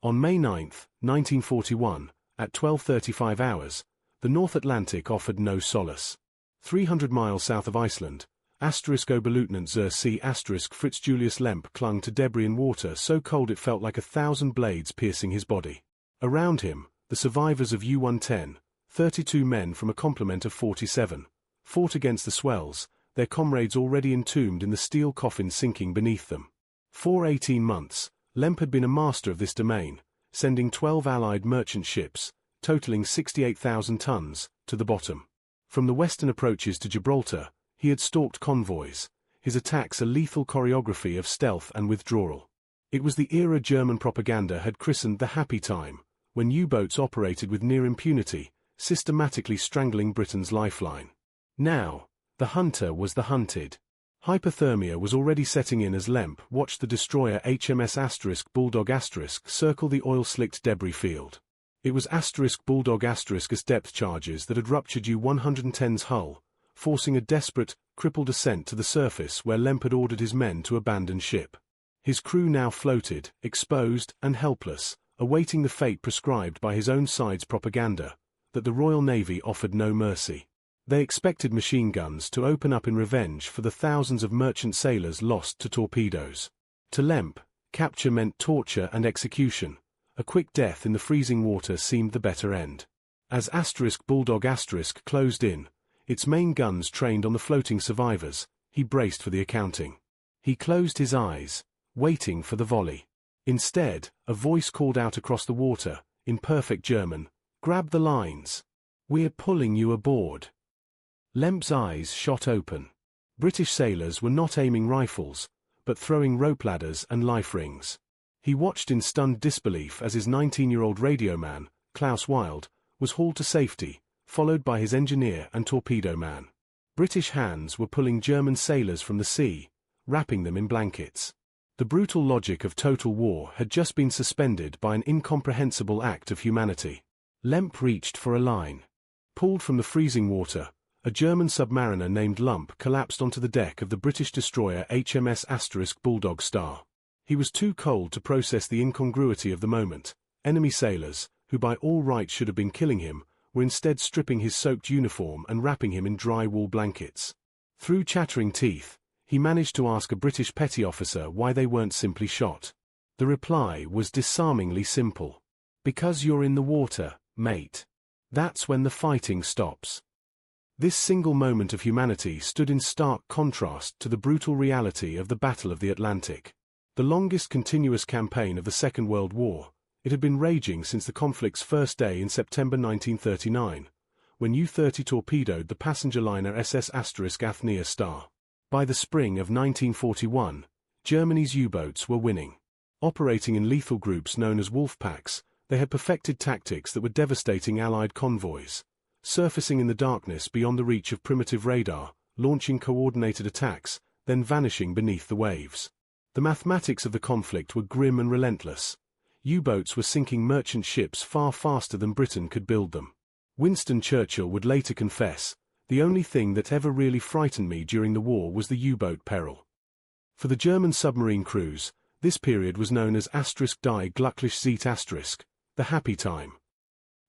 On May 9, 1941, at 12:35 hours, the North Atlantic offered no solace. 300 miles south of Iceland, Oberleutnant Zur See Fritz-Julius Lemp clung to debris and water so cold it felt like 1,000 blades piercing his body. Around him, the survivors of U-110, 32 men from a complement of 47, fought against the swells, their comrades already entombed in the steel coffin sinking beneath them. For 18 months, Lemp had been a master of this domain, sending 12 Allied merchant ships, totaling 68,000 tons, to the bottom. From the western approaches to Gibraltar, he had stalked convoys, his attacks a lethal choreography of stealth and withdrawal. It was the era German propaganda had christened the happy time, when U-boats operated with near impunity, systematically strangling Britain's lifeline. Now, the hunter was the hunted. Hypothermia was already setting in as Lemp watched the destroyer HMS Bulldog circle the oil-slicked debris field. It was Bulldog's depth charges that had ruptured U-110's hull, forcing a desperate, crippled ascent to the surface where Lemp had ordered his men to abandon ship. His crew now floated, exposed and helpless, awaiting the fate prescribed by his own side's propaganda, that the Royal Navy offered no mercy. They expected machine guns to open up in revenge for the thousands of merchant sailors lost to torpedoes. To Lemp, capture meant torture and execution. A quick death in the freezing water seemed the better end. As Bulldog closed in, its main guns trained on the floating survivors, he braced for the accounting. He closed his eyes, waiting for the volley. Instead, a voice called out across the water, in perfect German, "Grab the lines. We're pulling you aboard." Lemp's eyes shot open. British sailors were not aiming rifles, but throwing rope ladders and life rings. He watched in stunned disbelief as his 19-year-old radio man, Klaus Wild, was hauled to safety, followed by his engineer and torpedo man. British hands were pulling German sailors from the sea, wrapping them in blankets. The brutal logic of total war had just been suspended by an incomprehensible act of humanity. Lemp reached for a line. Pulled from the freezing water, a German submariner named Lump collapsed onto the deck of the British destroyer HMS Bulldog Star. He was too cold to process the incongruity of the moment. Enemy sailors, who by all rights should have been killing him, were instead stripping his soaked uniform and wrapping him in dry wool blankets. Through chattering teeth, he managed to ask a British petty officer why they weren't simply shot. The reply was disarmingly simple. "Because you're in the water, mate. That's when the fighting stops." This single moment of humanity stood in stark contrast to the brutal reality of the Battle of the Atlantic. The longest continuous campaign of the Second World War, it had been raging since the conflict's first day in September 1939, when U-30 torpedoed the passenger liner SS Athenia Star. By the spring of 1941, Germany's U-boats were winning. Operating in lethal groups known as wolf packs, they had perfected tactics that were devastating Allied convoys. Surfacing in the darkness beyond the reach of primitive radar, launching coordinated attacks, then vanishing beneath the waves. The mathematics of the conflict were grim and relentless. U-boats were sinking merchant ships far faster than Britain could build them. Winston Churchill would later confess, "The only thing that ever really frightened me during the war was the U-boat peril." For the German submarine crews, this period was known as *die Glückliche the happy time.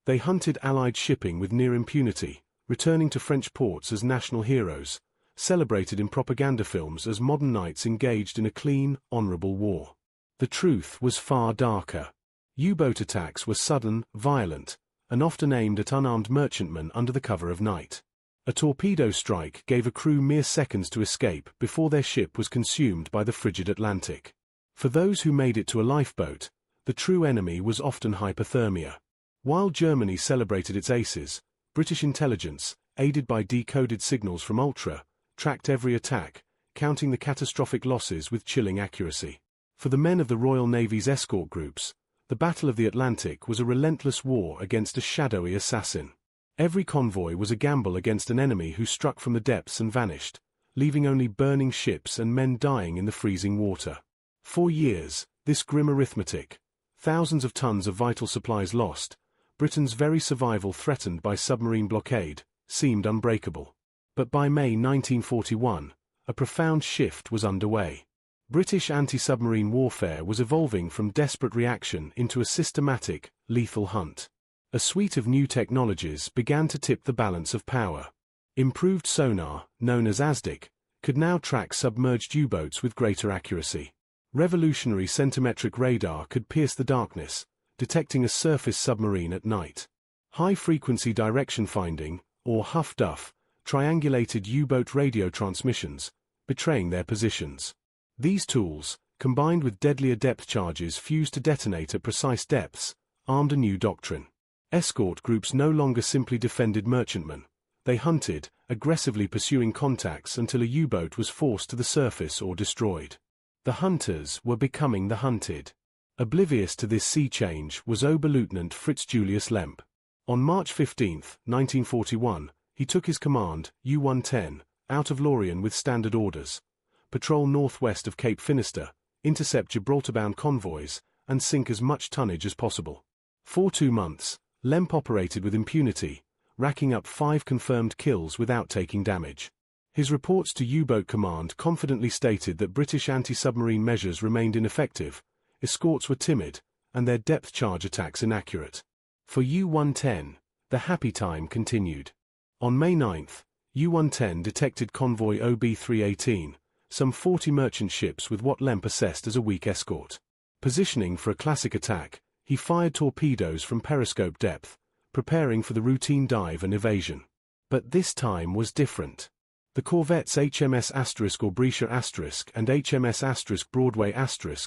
They hunted Allied shipping with near impunity, returning to French ports as national heroes, celebrated in propaganda films as modern knights engaged in a clean, honorable war. The truth was far darker. U-boat attacks were sudden, violent, and often aimed at unarmed merchantmen under the cover of night. A torpedo strike gave a crew mere seconds to escape before their ship was consumed by the frigid Atlantic. For those who made it to a lifeboat, the true enemy was often hypothermia. While Germany celebrated its aces, British intelligence, aided by decoded signals from Ultra, tracked every attack, counting the catastrophic losses with chilling accuracy. For the men of the Royal Navy's escort groups, the Battle of the Atlantic was a relentless war against a shadowy assassin. Every convoy was a gamble against an enemy who struck from the depths and vanished, leaving only burning ships and men dying in the freezing water. For years, this grim arithmetic, thousands of tons of vital supplies lost, Britain's very survival threatened by submarine blockade, seemed unbreakable. But by May 1941, a profound shift was underway. British anti-submarine warfare was evolving from desperate reaction into a systematic, lethal hunt. A suite of new technologies began to tip the balance of power. Improved sonar, known as ASDIC, could now track submerged U-boats with greater accuracy. Revolutionary centimetric radar could pierce the darkness, detecting a surface submarine at night. High-frequency direction finding, or HUF-DUF, triangulated U-boat radio transmissions, betraying their positions. These tools, combined with deadlier depth charges fused to detonate at precise depths, armed a new doctrine. Escort groups no longer simply defended merchantmen. They hunted, aggressively pursuing contacts until a U-boat was forced to the surface or destroyed. The hunters were becoming the hunted. Oblivious to this sea change was Oberleutnant Fritz-Julius Lemp. On March 15, 1941, he took his command, U-110, out of Lorient with standard orders: patrol northwest of Cape Finisterre, intercept Gibraltar-bound convoys, and sink as much tonnage as possible. For 2 months, Lemp operated with impunity, racking up 5 confirmed kills without taking damage. His reports to U-boat command confidently stated that British anti-submarine measures remained ineffective, escorts were timid, and their depth charge attacks inaccurate. For U-110, the happy time continued. On May 9, U-110 detected convoy OB-318, some 40 merchant ships with what Lemp assessed as a weak escort. Positioning for a classic attack, he fired torpedoes from periscope depth, preparing for the routine dive and evasion. But this time was different. The corvettes HMS Oblivious and HMS Broadway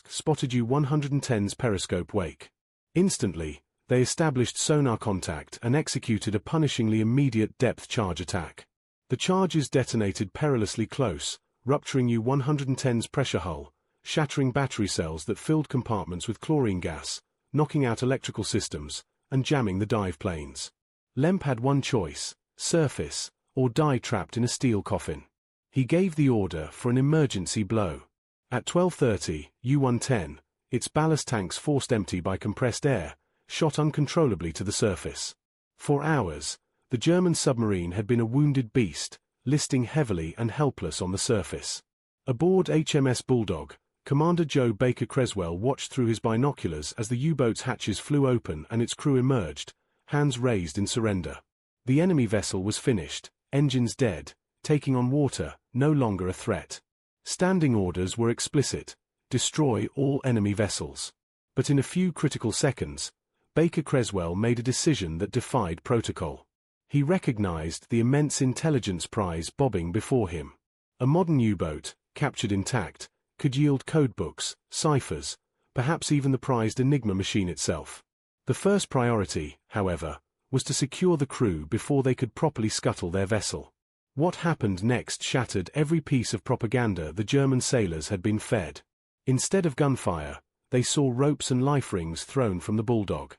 spotted U-110's periscope wake. Instantly, they established sonar contact and executed a punishingly immediate depth charge attack. The charges detonated perilously close, rupturing U-110's pressure hull, shattering battery cells that filled compartments with chlorine gas, knocking out electrical systems, and jamming the dive planes. Lemp had one choice: surface, or die trapped in a steel coffin. He gave the order for an emergency blow. At 12:30, U-110, its ballast tanks forced empty by compressed air, shot uncontrollably to the surface. For hours, the German submarine had been a wounded beast, listing heavily and helpless on the surface. Aboard HMS Bulldog, Commander Joe Baker-Creswell watched through his binoculars as the U-boat's hatches flew open and its crew emerged, hands raised in surrender. The enemy vessel was finished, engines dead, taking on water, no longer a threat. Standing orders were explicit: destroy all enemy vessels. But in a few critical seconds, Baker-Creswell made a decision that defied protocol. He recognized the immense intelligence prize bobbing before him. A modern U-boat, captured intact, could yield codebooks, ciphers, perhaps even the prized Enigma machine itself. The first priority, however, was to secure the crew before they could properly scuttle their vessel. What happened next shattered every piece of propaganda the German sailors had been fed. Instead of gunfire, they saw ropes and life rings thrown from the Bulldog.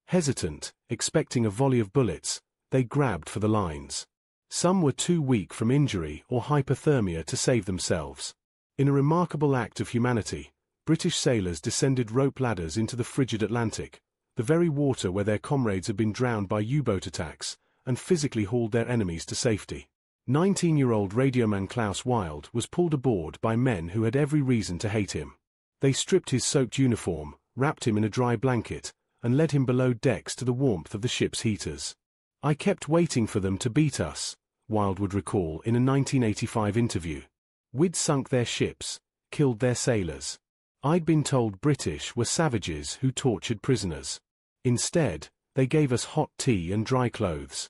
Hesitant, expecting a volley of bullets, they grabbed for the lines. Some were too weak from injury or hypothermia to save themselves. In a remarkable act of humanity, British sailors descended rope ladders into the frigid Atlantic, the very water where their comrades had been drowned by U-boat attacks, and physically hauled their enemies to safety. 19-year-old radioman Klaus Wild was pulled aboard by men who had every reason to hate him. They stripped his soaked uniform, wrapped him in a dry blanket, and led him below decks to the warmth of the ship's heaters. "I kept waiting for them to beat us," Wild would recall in a 1985 interview. "We'd sunk their ships, killed their sailors. I'd been told British were savages who tortured prisoners. Instead, they gave us hot tea and dry clothes."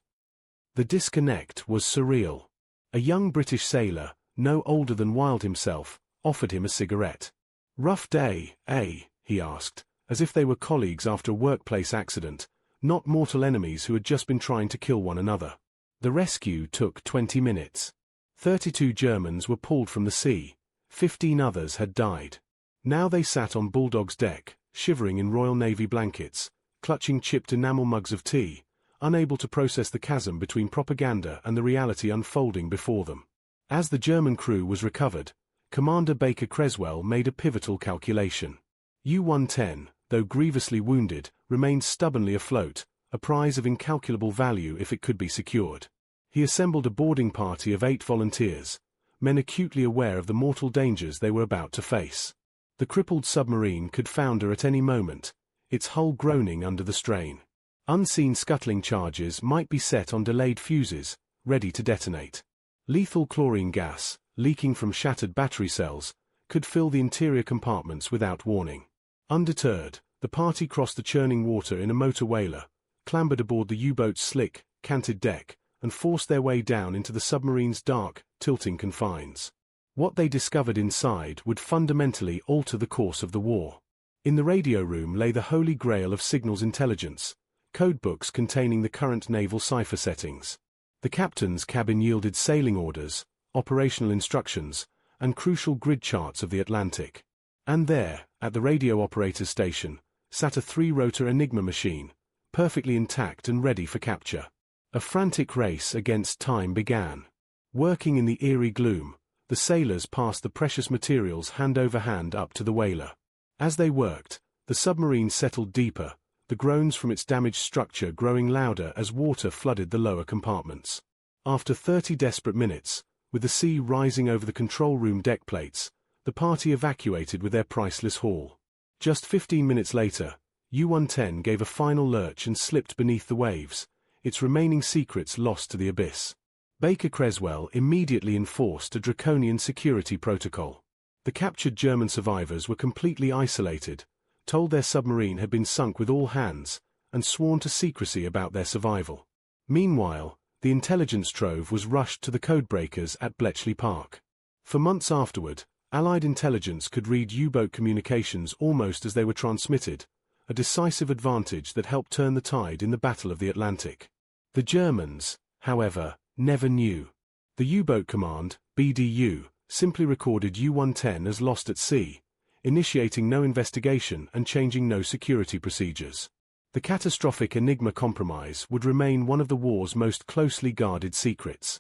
The disconnect was surreal. A young British sailor, no older than Wild himself, offered him a cigarette. "Rough day, eh?" he asked, as if they were colleagues after a workplace accident, not mortal enemies who had just been trying to kill one another. The rescue took 20 minutes. 32 Germans were pulled from the sea, 15 others had died. Now they sat on Bulldog's deck, shivering in Royal Navy blankets, clutching chipped enamel mugs of tea, unable to process the chasm between propaganda and the reality unfolding before them. As the German crew was recovered, Commander Baker-Creswell made a pivotal calculation. U-110, though grievously wounded, remained stubbornly afloat, a prize of incalculable value if it could be secured. He assembled a boarding party of 8 volunteers, men acutely aware of the mortal dangers they were about to face. The crippled submarine could founder at any moment, its hull groaning under the strain. Unseen scuttling charges might be set on delayed fuses, ready to detonate. Lethal chlorine gas, leaking from shattered battery cells, could fill the interior compartments without warning. Undeterred, the party crossed the churning water in a motor whaler, clambered aboard the U-boat's slick, canted deck, and forced their way down into the submarine's dark, tilting confines. What they discovered inside would fundamentally alter the course of the war. In the radio room lay the holy grail of signals intelligence, codebooks containing the current naval cipher settings. The captain's cabin yielded sailing orders, operational instructions, and crucial grid charts of the Atlantic. And there, at the radio operator's station, sat a three-rotor Enigma machine, perfectly intact and ready for capture. A frantic race against time began. Working in the eerie gloom, the sailors passed the precious materials hand over hand up to the whaler. As they worked, the submarine settled deeper, the groans from its damaged structure growing louder as water flooded the lower compartments. After 30 desperate minutes, with the sea rising over the control room deck plates, the party evacuated with their priceless haul. Just 15 minutes later, U-110 gave a final lurch and slipped beneath the waves, its remaining secrets lost to the abyss. Baker-Creswell immediately enforced a draconian security protocol. The captured German survivors were completely isolated, told their submarine had been sunk with all hands, and sworn to secrecy about their survival. Meanwhile, the intelligence trove was rushed to the codebreakers at Bletchley Park. For months afterward, Allied intelligence could read U-boat communications almost as they were transmitted, a decisive advantage that helped turn the tide in the Battle of the Atlantic. The Germans, however, never knew. The U-boat command, BDU, simply recorded U-110 as lost at sea, initiating no investigation and changing no security procedures. The catastrophic Enigma compromise would remain one of the war's most closely guarded secrets.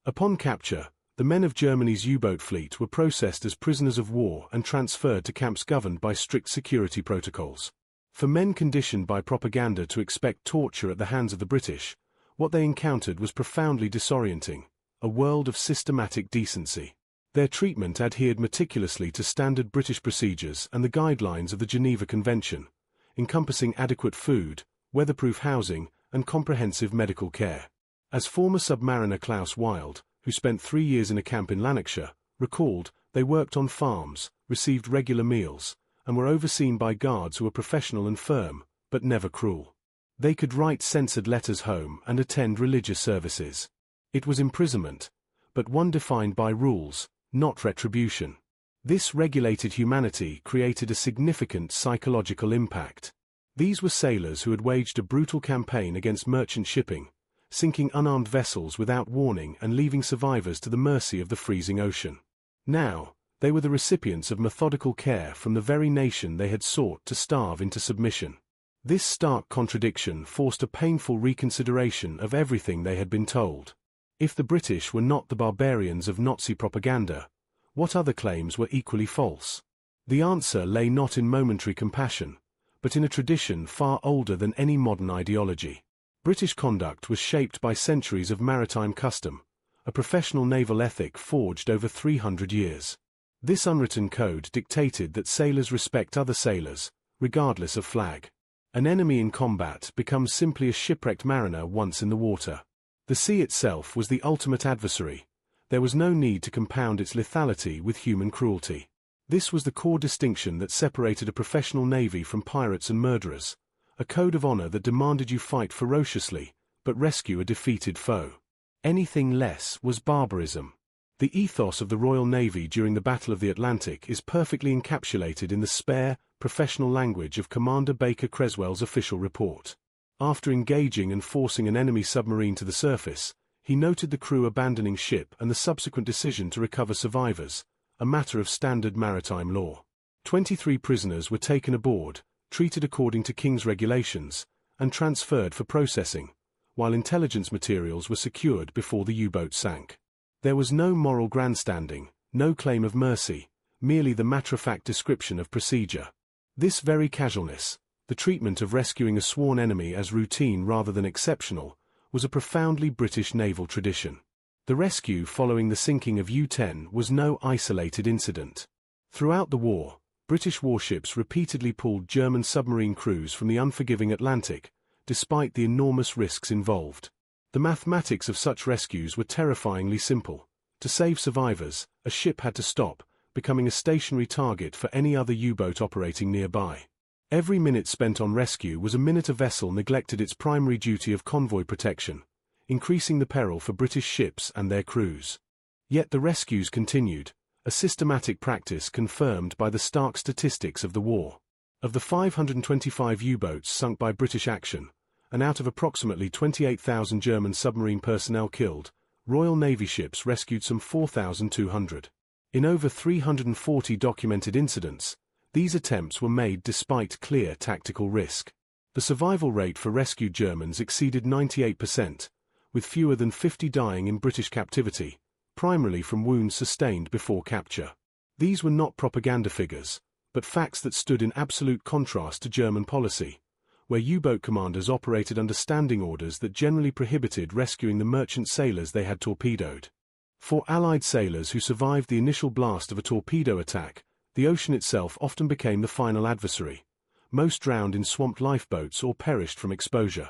Upon capture, the men of Germany's U-boat fleet were processed as prisoners of war and transferred to camps governed by strict security protocols. For men conditioned by propaganda to expect torture at the hands of the British, what they encountered was profoundly disorienting, a world of systematic decency. Their treatment adhered meticulously to standard British procedures and the guidelines of the Geneva Convention, encompassing adequate food, weatherproof housing, and comprehensive medical care. As former submariner Klaus Wild, who spent 3 years in a camp in Lanarkshire, recalled, they worked on farms, received regular meals, and were overseen by guards who were professional and firm, but never cruel. They could write censored letters home and attend religious services. It was imprisonment, but one defined by rules, not retribution. This regulated humanity created a significant psychological impact. These were sailors who had waged a brutal campaign against merchant shipping, sinking unarmed vessels without warning and leaving survivors to the mercy of the freezing ocean. Now, they were the recipients of methodical care from the very nation they had sought to starve into submission. This stark contradiction forced a painful reconsideration of everything they had been told. If the British were not the barbarians of Nazi propaganda, what other claims were equally false? The answer lay not in momentary compassion, but in a tradition far older than any modern ideology. British conduct was shaped by centuries of maritime custom, a professional naval ethic forged over 300 years. This unwritten code dictated that sailors respect other sailors, regardless of flag. An enemy in combat becomes simply a shipwrecked mariner once in the water. The sea itself was the ultimate adversary. There was no need to compound its lethality with human cruelty. This was the core distinction that separated a professional navy from pirates and murderers, a code of honor that demanded you fight ferociously, but rescue a defeated foe. Anything less was barbarism. The ethos of the Royal Navy during the Battle of the Atlantic is perfectly encapsulated in the spare, professional language of Commander Baker-Creswell's official report. After engaging and forcing an enemy submarine to the surface, he noted the crew abandoning ship and the subsequent decision to recover survivors, a matter of standard maritime law. 23 prisoners were taken aboard, treated according to King's regulations, and transferred for processing, while intelligence materials were secured before the U-boat sank. There was no moral grandstanding, no claim of mercy, merely the matter-of-fact description of procedure. This very casualness, the treatment of rescuing a sworn enemy as routine rather than exceptional, was a profoundly British naval tradition. The rescue following the sinking of U-10 was no isolated incident. Throughout the war, British warships repeatedly pulled German submarine crews from the unforgiving Atlantic, despite the enormous risks involved. The mathematics of such rescues were terrifyingly simple. To save survivors, a ship had to stop, becoming a stationary target for any other U-boat operating nearby. Every minute spent on rescue was a minute a vessel neglected its primary duty of convoy protection, increasing the peril for British ships and their crews. Yet the rescues continued, a systematic practice confirmed by the stark statistics of the war. Of the 525 U-boats sunk by British action, and out of approximately 28,000 German submarine personnel killed, Royal Navy ships rescued some 4,200. In over 340 documented incidents, these attempts were made despite clear tactical risk. The survival rate for rescued Germans exceeded 98%, with fewer than 50 dying in British captivity, primarily from wounds sustained before capture. These were not propaganda figures, but facts that stood in absolute contrast to German policy, where U-boat commanders operated under standing orders that generally prohibited rescuing the merchant sailors they had torpedoed. For Allied sailors who survived the initial blast of a torpedo attack, the ocean itself often became the final adversary. Most drowned in swamped lifeboats or perished from exposure.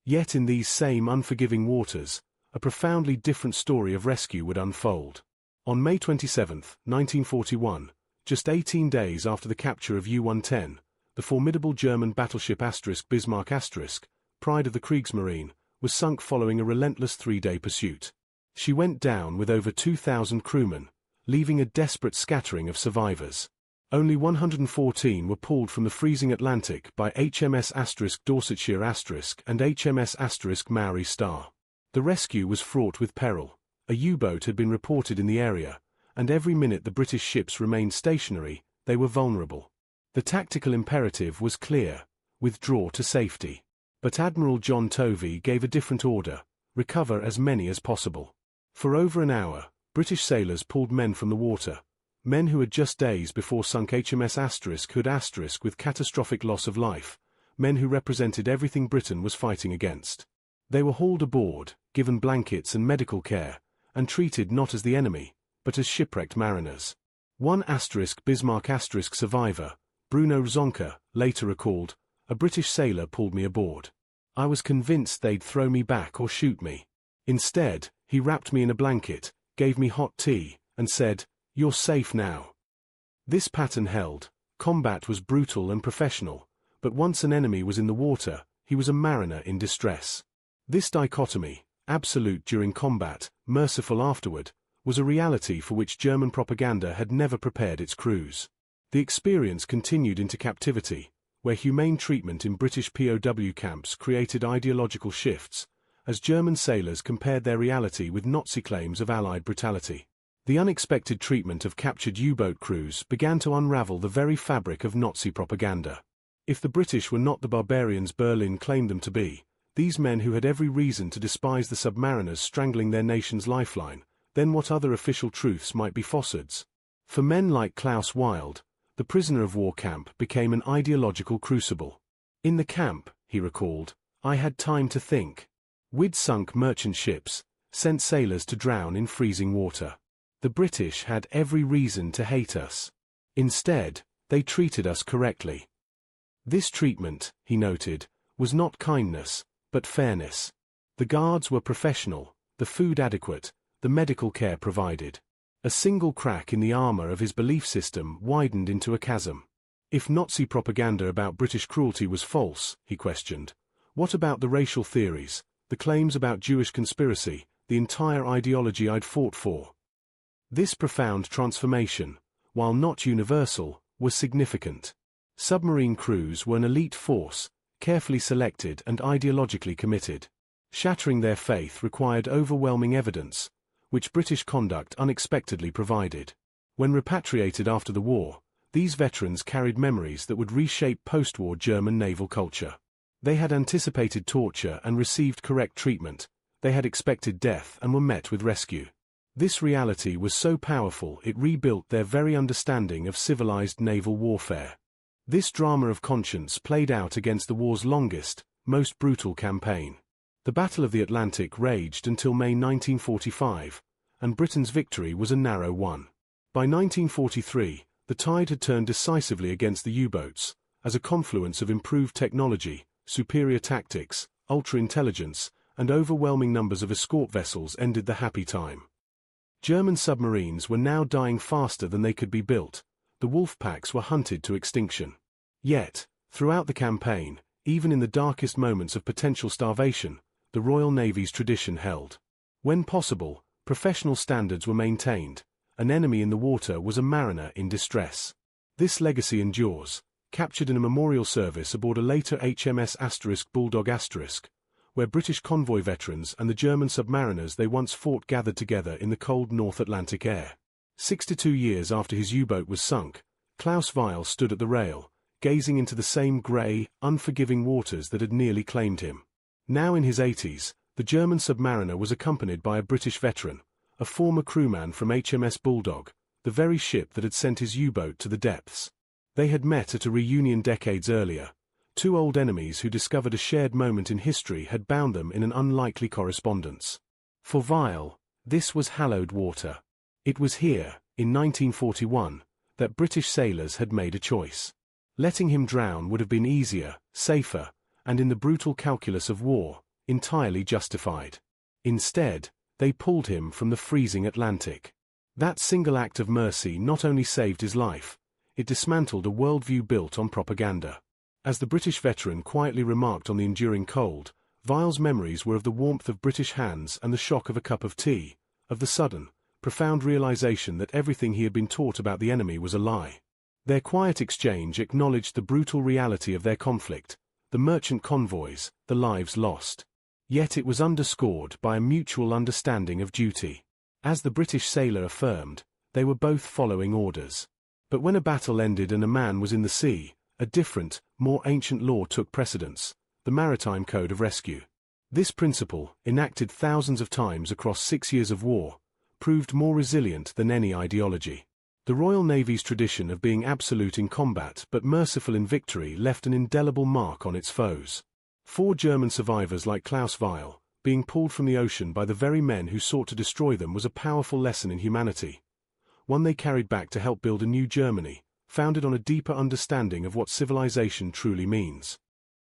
Yet in these same unforgiving waters, a profoundly different story of rescue would unfold. On May 27, 1941, just 18 days after the capture of U-110, the formidable German battleship Bismarck *, pride of the Kriegsmarine, was sunk following a relentless 3-day pursuit. She went down with over 2,000 crewmen, leaving a desperate scattering of survivors. Only 114 were pulled from the freezing Atlantic by HMS Dorsetshire and HMS Maori Star. The rescue was fraught with peril. A U-boat had been reported in the area, and every minute the British ships remained stationary, they were vulnerable. The tactical imperative was clear: withdraw to safety. But Admiral John Tovey gave a different order: recover as many as possible. For over an hour, British sailors pulled men from the water, men who had just days before sunk HMS Hood with catastrophic loss of life, men who represented everything Britain was fighting against. They were hauled aboard, given blankets and medical care, and treated not as the enemy, but as shipwrecked mariners. One Bismarck survivor, Bruno Zonka, later recalled, "A British sailor pulled me aboard. I was convinced they'd throw me back or shoot me. Instead, he wrapped me in a blanket, gave me hot tea, and said, 'You're safe now.'" This pattern held. Combat was brutal and professional, but once an enemy was in the water, he was a mariner in distress. This dichotomy, absolute during combat, merciful afterward, was a reality for which German propaganda had never prepared its crews. The experience continued into captivity, where humane treatment in British POW camps created ideological shifts, as German sailors compared their reality with Nazi claims of Allied brutality. The unexpected treatment of captured U-boat crews began to unravel the very fabric of Nazi propaganda. If the British were not the barbarians Berlin claimed them to be, these men who had every reason to despise the submariners strangling their nation's lifeline, then what other official truths might be falsehoods? For men like Klaus Wild, the prisoner of war camp became an ideological crucible. "In the camp," he recalled, "I had time to think. We'd sunk merchant ships, sent sailors to drown in freezing water. The British had every reason to hate us. Instead, they treated us correctly." This treatment, he noted, was not kindness, but fairness. The guards were professional, the food adequate, the medical care provided. A single crack in the armor of his belief system widened into a chasm. If Nazi propaganda about British cruelty was false, he questioned, what about the racial theories, the claims about Jewish conspiracy, the entire ideology I'd fought for? This profound transformation, while not universal, was significant. Submarine crews were an elite force, carefully selected and ideologically committed. Shattering their faith required overwhelming evidence, which British conduct unexpectedly provided. When repatriated after the war, these veterans carried memories that would reshape post-war German naval culture. They had anticipated torture and received correct treatment. They had expected death and were met with rescue. This reality was so powerful it rebuilt their very understanding of civilized naval warfare. This drama of conscience played out against the war's longest, most brutal campaign. The Battle of the Atlantic raged until May 1945, and Britain's victory was a narrow one. By 1943, the tide had turned decisively against the U-boats, as a confluence of improved technology, superior tactics, ultra-intelligence, and overwhelming numbers of escort vessels ended the happy time. German submarines were now dying faster than they could be built. The wolf packs were hunted to extinction. Yet, throughout the campaign, even in the darkest moments of potential starvation, the Royal Navy's tradition held. When possible, professional standards were maintained. An enemy in the water was a mariner in distress. This legacy endures, captured in a memorial service aboard a later HMS Bulldog where British convoy veterans and the German submariners they once fought gathered together in the cold North Atlantic air. 62 years after his U-boat was sunk, Klaus Weil stood at the rail, gazing into the same grey, unforgiving waters that had nearly claimed him. Now in his 80s, the German submariner was accompanied by a British veteran, a former crewman from HMS Bulldog, the very ship that had sent his U-boat to the depths. They had met at a reunion decades earlier. Two old enemies who discovered a shared moment in history had bound them in an unlikely correspondence. For Weil, this was hallowed water. It was here, in 1941, that British sailors had made a choice. Letting him drown would have been easier, safer, and in the brutal calculus of war, entirely justified. Instead, they pulled him from the freezing Atlantic. That single act of mercy not only saved his life, it dismantled a worldview built on propaganda. As the British veteran quietly remarked on the enduring cold, Weil's memories were of the warmth of British hands and the shock of a cup of tea, of the sudden, profound realization that everything he had been taught about the enemy was a lie. Their quiet exchange acknowledged the brutal reality of their conflict, the merchant convoys, the lives lost. Yet it was underscored by a mutual understanding of duty. As the British sailor affirmed, they were both following orders. But when a battle ended and a man was in the sea, a different, more ancient law took precedence, the Maritime Code of Rescue. This principle, enacted thousands of times across 6 years of war, proved more resilient than any ideology. The Royal Navy's tradition of being absolute in combat but merciful in victory left an indelible mark on its foes. 4 German survivors like Klaus Weil, being pulled from the ocean by the very men who sought to destroy them was a powerful lesson in humanity. One they carried back to help build a new Germany, founded on a deeper understanding of what civilization truly means.